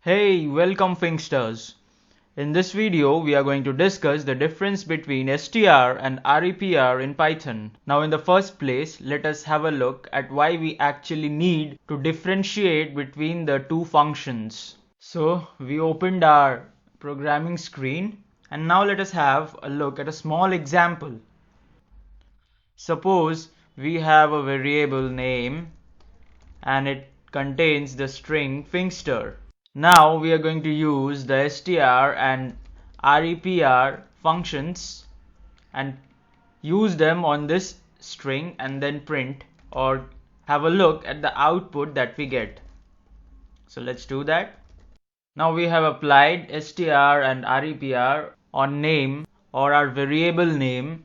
Hey, welcome Finxters. In this video, we are going to discuss the difference between str and repr in Python. Now in the first place, let us have a look at why we actually need to differentiate between the two functions. So we opened our programming screen and now let us have a look at a small example. Suppose we have a variable name and it contains the string Finxter. Now we are going to use the str and repr functions and use them on this string and then print or have a look at the output that we get. So let's do that. Now we have applied str and repr on name or our variable name,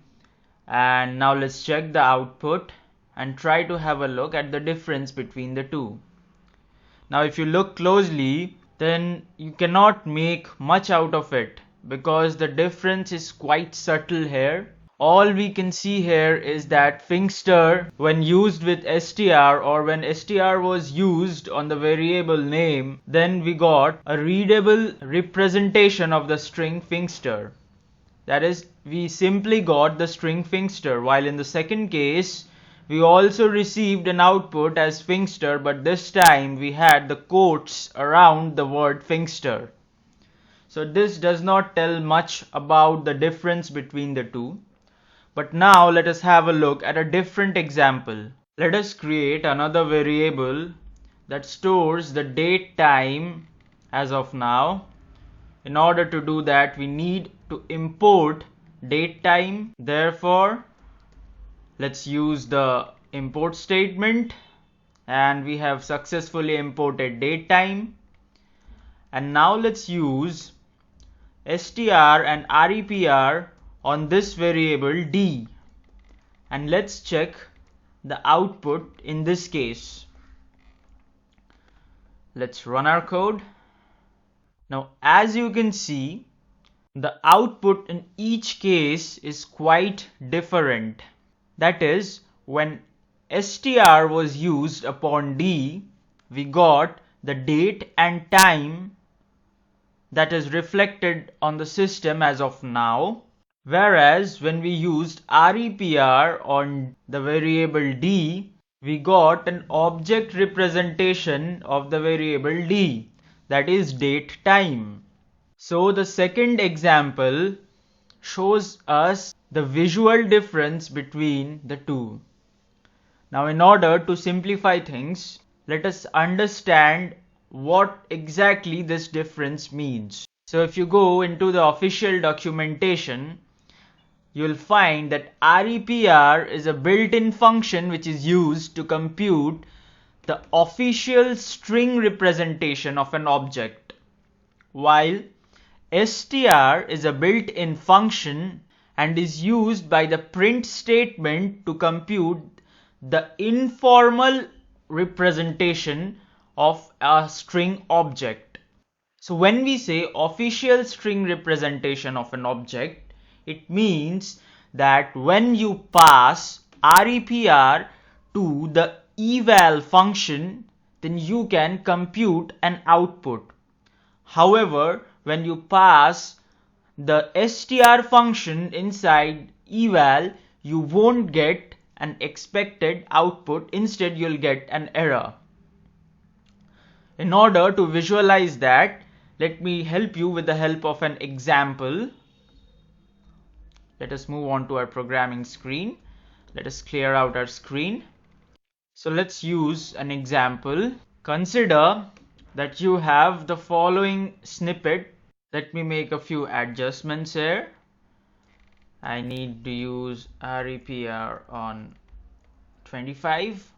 and now let's check the output and try to have a look at the difference between the two. Now if you look closely, then you cannot make much out of it because the difference is quite subtle here. All we can see here is that Finxter, when used with str or when str was used on the variable name, then we got a readable representation of the string Finxter. That is, we simply got the string Finxter, while in the second case, we also received an output as Finxter, but this time we had the quotes around the word Finxter. So this does not tell much about the difference between the two. But now let us have a look at a different example. Let us create another variable that stores the date time as of now. In order to do that, we need to import datetime. Therefore, let's use the import statement, and we have successfully imported datetime. And now let's use str and repr on this variable d, and let's check the output in this case. Let's run our code. Now as you can see, the output in each case is quite different. That is, when str was used upon d, we got the date and time that is reflected on the system as of now, whereas when we used repr on the variable d, we got an object representation of the variable d, that is date time. So the second example shows us the visual difference between the two. Now in order to simplify things, let us understand what exactly this difference means. So if you go into the official documentation, you'll find that repr is a built-in function which is used to compute the official string representation of an object, while str is a built-in function and is used by the print statement to compute the informal representation of a string object. So when we say official string representation of an object, it means that when you pass repr to the eval function, then you can compute an output. However, when you pass the str function inside eval, you won't get an expected output. Instead, you'll get an error. In order to visualize that, let me help you with the help of an example. Let us move on to our programming screen. Let us clear out our screen. So let's use an example. Consider that you have the following snippet. Let me make a few adjustments here. I need to use repr on 25.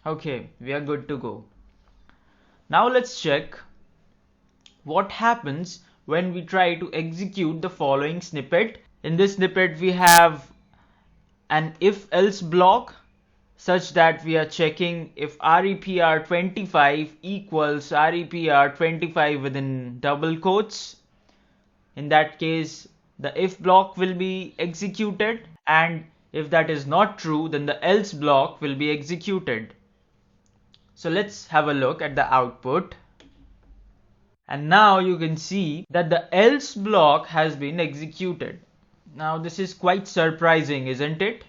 Okay, we are good to go. Now let's check what happens when we try to execute the following snippet. In this snippet, we have an if-else block such that we are checking if repr25 equals repr25 within double quotes. In that case, the if block will be executed, and if that is not true, then the else block will be executed. So let's have a look at the output. And now you can see that the else block has been executed. Now this is quite surprising, isn't it?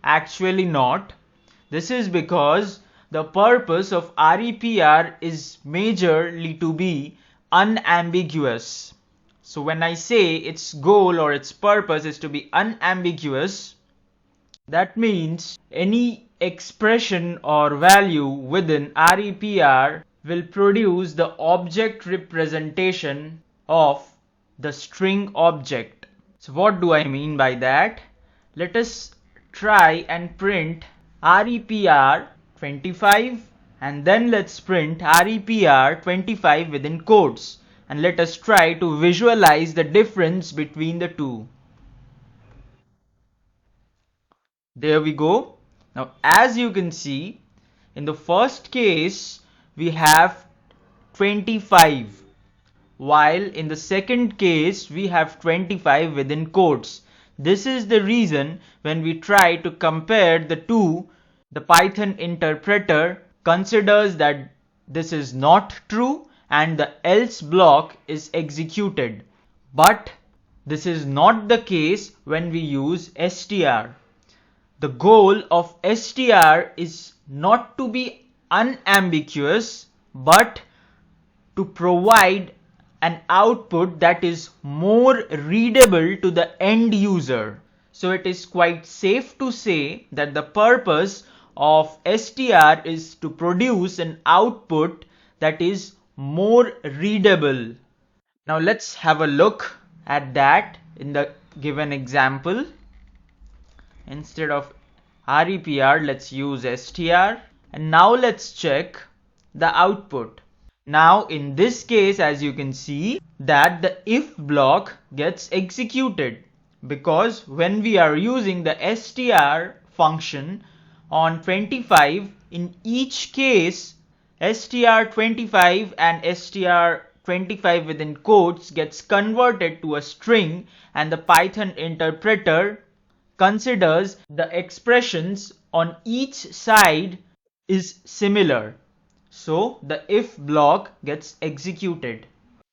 Actually not. This is because the purpose of repr is majorly to be unambiguous. So when I say its goal or its purpose is to be unambiguous, that means any expression or value within repr will produce the object representation of the string object. So what do I mean by that? Let us try and print repr 25 and then let's print repr 25 within quotes, and let us try to visualize the difference between the two. There we go. Now as you can see, in the first case we have 25, while in the second case we have 25 within quotes. This is the reason when we try to compare the two, the Python interpreter considers that this is not true and the else block is executed. But this is not the case when we use str. The goal of str is not to be unambiguous, but to provide an output that is more readable to the end user. So it is quite safe to say that the purpose of str is to produce an output that is more readable. Now let's have a look at that in the given example. Instead of repr, let's use str, and now let's check the output. Now in this case, as you can see, that the if block gets executed, because when we are using the str function on 25, in each case str25 and str25 within quotes gets converted to a string, and the Python interpreter considers the expressions on each side is similar. So the if block gets executed.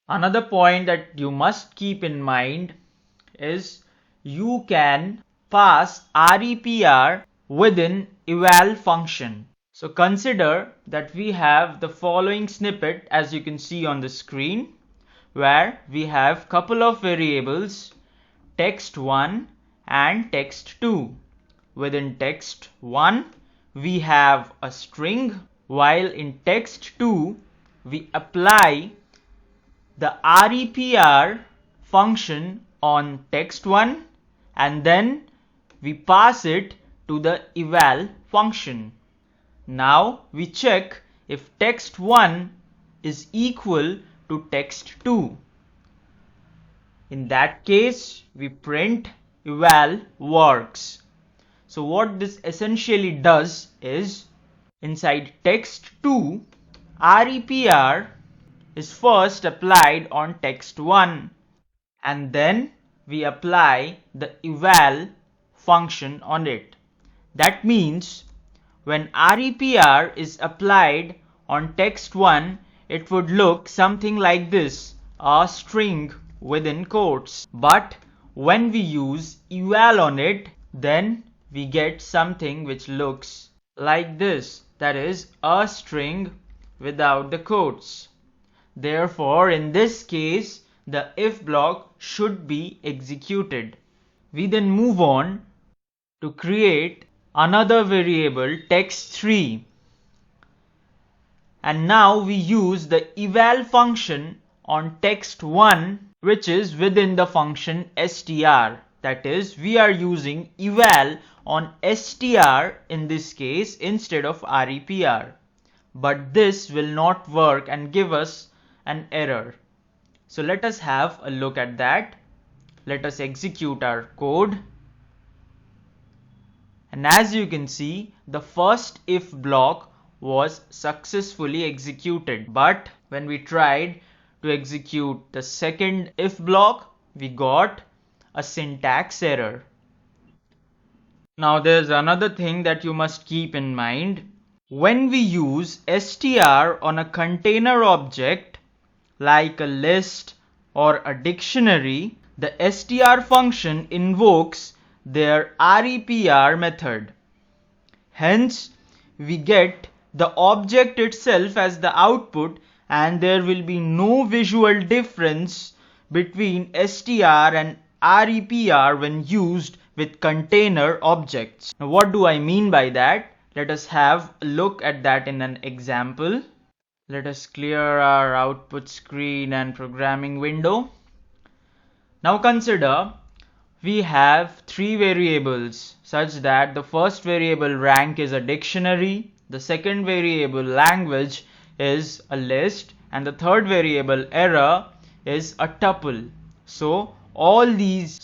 Another point that you must keep in mind is you can pass repr within eval function. So consider that we have the following snippet, as you can see on the screen, where we have couple of variables, text1 and text2. Within text1 we have a string, while in text2 we apply the repr function on text1 and then we pass it to the eval function. Now we check if text1 is equal to text2. In that case we print eval works. So what this essentially does is, inside text2, repr is first applied on text1 and then we apply the eval function on it. That means when repr is applied on text1, it would look something like this, a string within quotes. But when we use eval on it, then we get something which looks like this, that is a string without the quotes. Therefore in this case the if block should be executed. We then move on to create another variable, text3, and now we use the eval function on text1, which is within the function str. That is, we are using eval on str in this case instead of repr. But this will not work and give us an error. So let us have a look at that. Let us execute our code. And as you can see, the first if block was successfully executed. But when we tried to execute the second if block, we got a syntax error. Now there's another thing that you must keep in mind. When we use str on a container object, like a list or a dictionary, the str function invokes their repr method. Hence, we get the object itself as the output, and there will be no visual difference between str and repr when used with container objects. Now, what do I mean by that? Let us have a look at that in an example. Let us clear our output screen and programming window. Now consider we have three variables such that the first variable rank is a dictionary, the second variable language is a list, and the third variable error is a tuple. So all these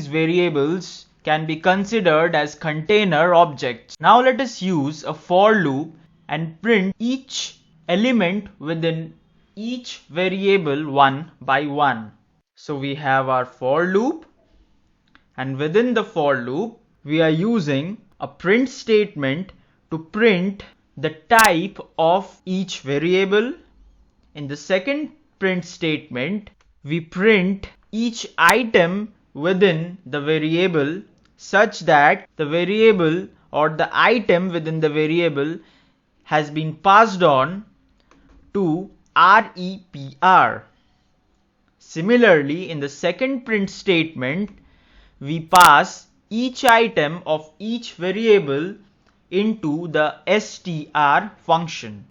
variables can be considered as container objects. Now let us use a for loop and print each element within each variable one by one. So we have our for loop, and within the for loop we are using a print statement to print the type of each variable. In the second print statement we print each item within the variable such that the variable or the item within the variable has been passed on to repr. Similarly, in the second print statement, we pass each item of each variable into the str function.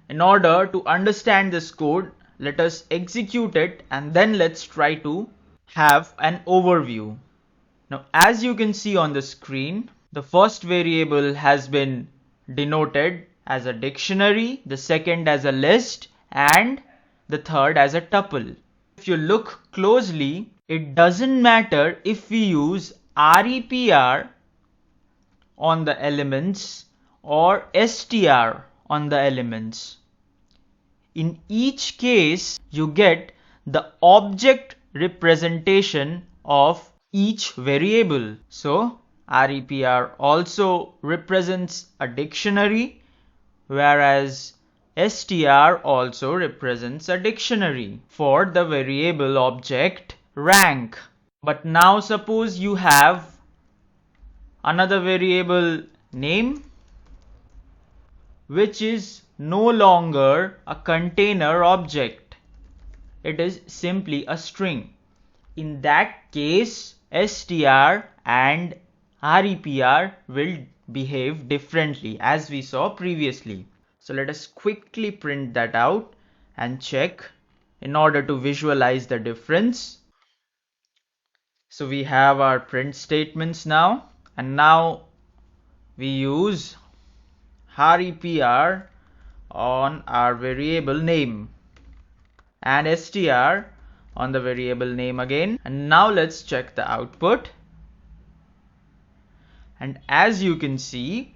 In order to understand this code, let us execute it and then let's try to have an overview. Now, as you can see on the screen, the first variable has been denoted as a dictionary, the second as a list, and the third as a tuple. If you look closely, it doesn't matter if we use repr on the elements or str on the elements. In each case, you get the object representation of each variable. So repr also represents a dictionary, whereas str also represents a dictionary for the variable object rank. But now suppose you have another variable name which is no longer a container object. It is simply a string. In that case, str and repr will behave differently as we saw previously. So let us quickly print that out and check in order to visualize the difference. So we have our print statements now, and now we use repr on our variable name and str on the variable name again. And now let's check the output. And as you can see,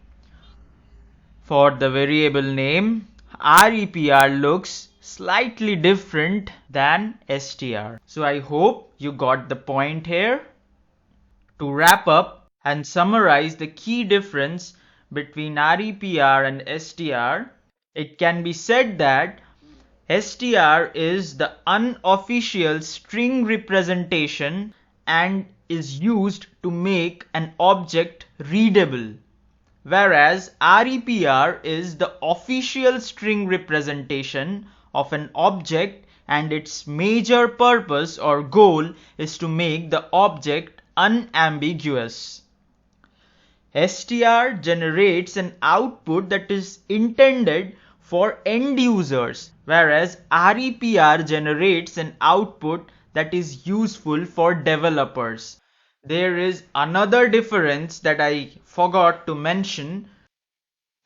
for the variable name, repr looks slightly different than str. So I hope you got the point here. To wrap up and summarize the key difference between repr and str, it can be said that str is the unofficial string representation and is used to make an object readable, whereas repr is the official string representation of an object and its major purpose or goal is to make the object unambiguous. str generates an output that is intended for end users, whereas repr generates an output that is useful for developers. There is another difference that I forgot to mention.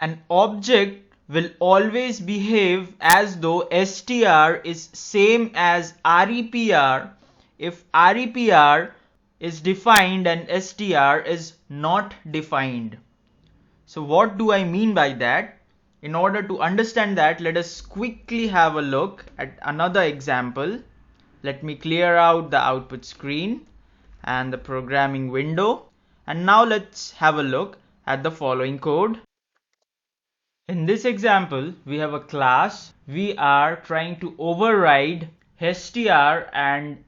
An object will always behave as though str is same as repr if repr is defined and str is not defined. So what do I mean by that? In order to understand that, let us quickly have a look at another example. Let me clear out the output screen and the programming window, and now let's have a look at the following code. In this example, we have a class. We are trying to override str and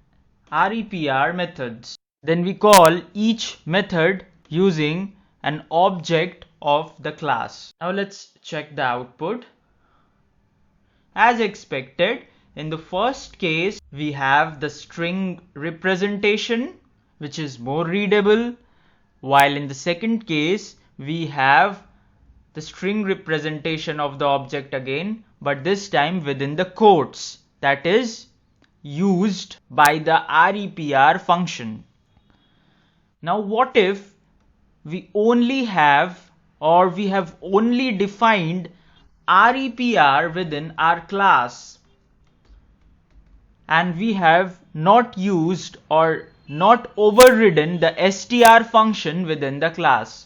repr methods. Then we call each method using an object of the class. Now let's check the output. As expected, in the first case, we have the string representation, which is more readable, while in the second case, we have the string representation of the object again, but this time within the quotes, that is used by the repr function. Now what if we only have, or we have only defined repr within our class, and we have not used or not overridden the str function within the class?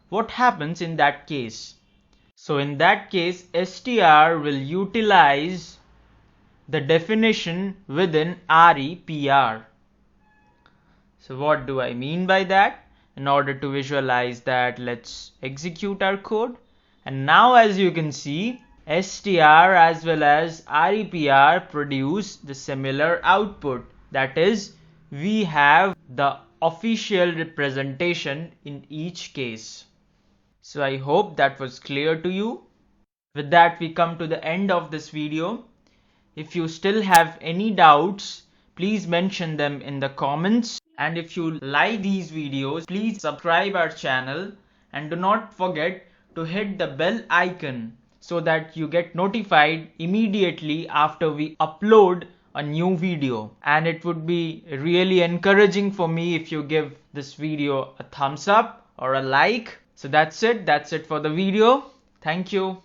What happens in that case? So in that case, str will utilize the definition within repr. So what do I mean by that? In order to visualize that, let's execute our code. And now as you can see, str as well as repr produce the similar output. That is, we have the official representation in each case. So I hope that was clear to you. With that, we come to the end of this video. If you still have any doubts, please mention them in the comments. And if you like these videos, please subscribe our channel and do not forget to hit the bell icon so that you get notified immediately after we upload a new video. And it would be really encouraging for me if you give this video a thumbs up or a like. So that's it for the video. Thank you.